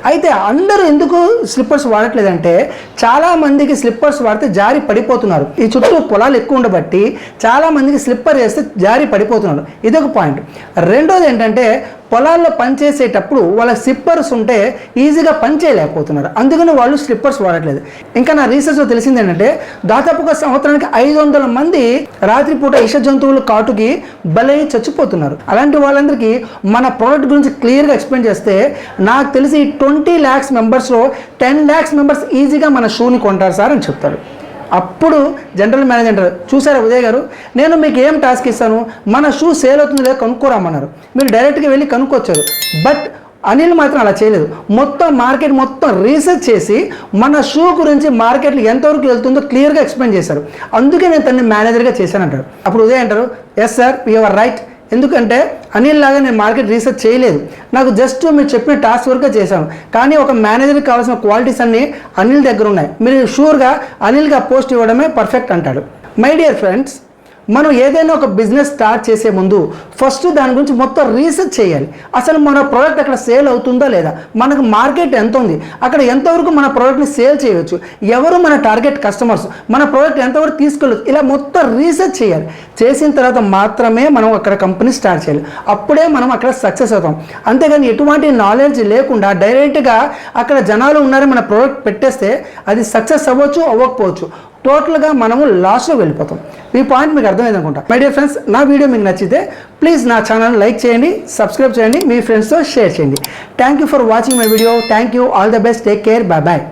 అయితే అందరూ ఎందుకు స్లిప్పర్స్ వాడట్లేదంటే చాలామందికి స్లిప్పర్స్ వాడితే జారి పడిపోతున్నారు. ఈ చుట్టూ పొలాలు ఎక్కువ ఉండబట్టి చాలామందికి స్లిప్పర్ వేస్తే జారి పడిపోతున్నారు. ఇదొక పాయింట్. రెండోది ఏంటంటే పొలాల్లో పనిచేసేటప్పుడు వాళ్ళ స్లిప్పర్స్ ఉంటే ఈజీగా పని చేయలేకపోతున్నారు, అందుకని వాళ్ళు స్లిప్పర్స్ వాడట్లేదు. ఇంకా నా రీసెర్చ్లో తెలిసింది ఏంటంటే దాదాపుగా సంవత్సరానికి 500 మంది రాత్రిపూట ఇష జంతువుల కాటుకి బలై చచ్చిపోతున్నారు. అలాంటి వాళ్ళందరికీ మన ప్రోడక్ట్ గురించి క్లియర్గా ఎక్స్ప్లెయిన్ చేస్తే నాకు తెలిసి 20 lakhs మెంబర్స్లో 10 lakhs మెంబర్స్ ఈజీగా మన షూని కొంటారు సార్ అని చెప్తారు. అప్పుడు జనరల్ మేనేజర్ చూసారా ఉదయ్ గారు, నేను మీకు ఏం టాస్క్ ఇస్తాను, మన షూ సేల్ అవుతుంది లేదా కనుక్కోరమ్మన్నారు. మీరు డైరెక్ట్గా వెళ్ళి కనుక్కొచ్చారు. బట్ అనిల్ మాత్రం అలా చేయలేదు. మొత్తం మార్కెట్ మొత్తం రీసెర్చ్ చేసి మన షూ గురించి మార్కెట్లో ఎంతవరకు వెళ్తుందో క్లియర్గా ఎక్స్ప్లెయిన్ చేశారు. అందుకే నేను తనని మేనేజర్గా చేశాను అంటారు. అప్పుడు ఉదయ్ అంటారు, yes sir you are right. ఎందుకంటే అనిల్ లాగా నేను మార్కెట్ రీసెర్చ్ చేయలేదు, నాకు జస్ట్ మీరు చెప్పిన టాస్క్ వర్క్గా చేశాను. కానీ ఒక మేనేజర్కి కావాల్సిన క్వాలిటీస్ అన్నీ అనిల్ దగ్గర ఉన్నాయి, మీరు షూర్గా అనిల్గా పోస్ట్ ఇవ్వడమే పర్ఫెక్ట్ అంటాడు. మై డియర్ ఫ్రెండ్స్, మనం ఏదైనా ఒక బిజినెస్ స్టార్ట్ చేసే ముందు ఫస్ట్ దాని గురించి మొత్తం రీసెర్చ్ చేయాలి. అసలు మన ప్రోడక్ట్ అక్కడ సేల్ అవుతుందా లేదా, మనకు మార్కెట్ ఎంత ఉంది, అక్కడ ఎంతవరకు మన ప్రోడక్ట్ని సేల్ చేయవచ్చు, ఎవరు మన టార్గెట్ కస్టమర్స్, మన ప్రోడక్ట్ ఎంతవరకు తీసుకెళ్ళచ్చు, ఇలా మొత్తం రీసెర్చ్ చేయాలి. చేసిన తర్వాత మాత్రమే మనం అక్కడ కంపెనీ స్టార్ట్ చేయాలి. అప్పుడే మనం అక్కడ సక్సెస్ అవుతాం. అంతేగాని ఎటువంటి నాలెడ్జ్ లేకుండా డైరెక్ట్గా అక్కడ జనాలు ఉన్నారని మన ప్రోడక్ట్ పెట్టేస్తే అది సక్సెస్ అవ్వచ్చు అవ్వకపోవచ్చు, టోటల్గా మనము లాస్లో వెళ్ళిపోతాం. ఈ పాయింట్ మీకు అర్థమైంది అనుకుంటా. మై డియర్ ఫ్రెండ్స్, నా వీడియో మీకు నచ్చితే ప్లీజ్ నా ఛానల్ లైక్ చేయండి, సబ్స్క్రైబ్ చేయండి, మీ ఫ్రెండ్స్తో షేర్ చేయండి. Thank you for watching my video. Thank you. All the best. Take care. Bye bye.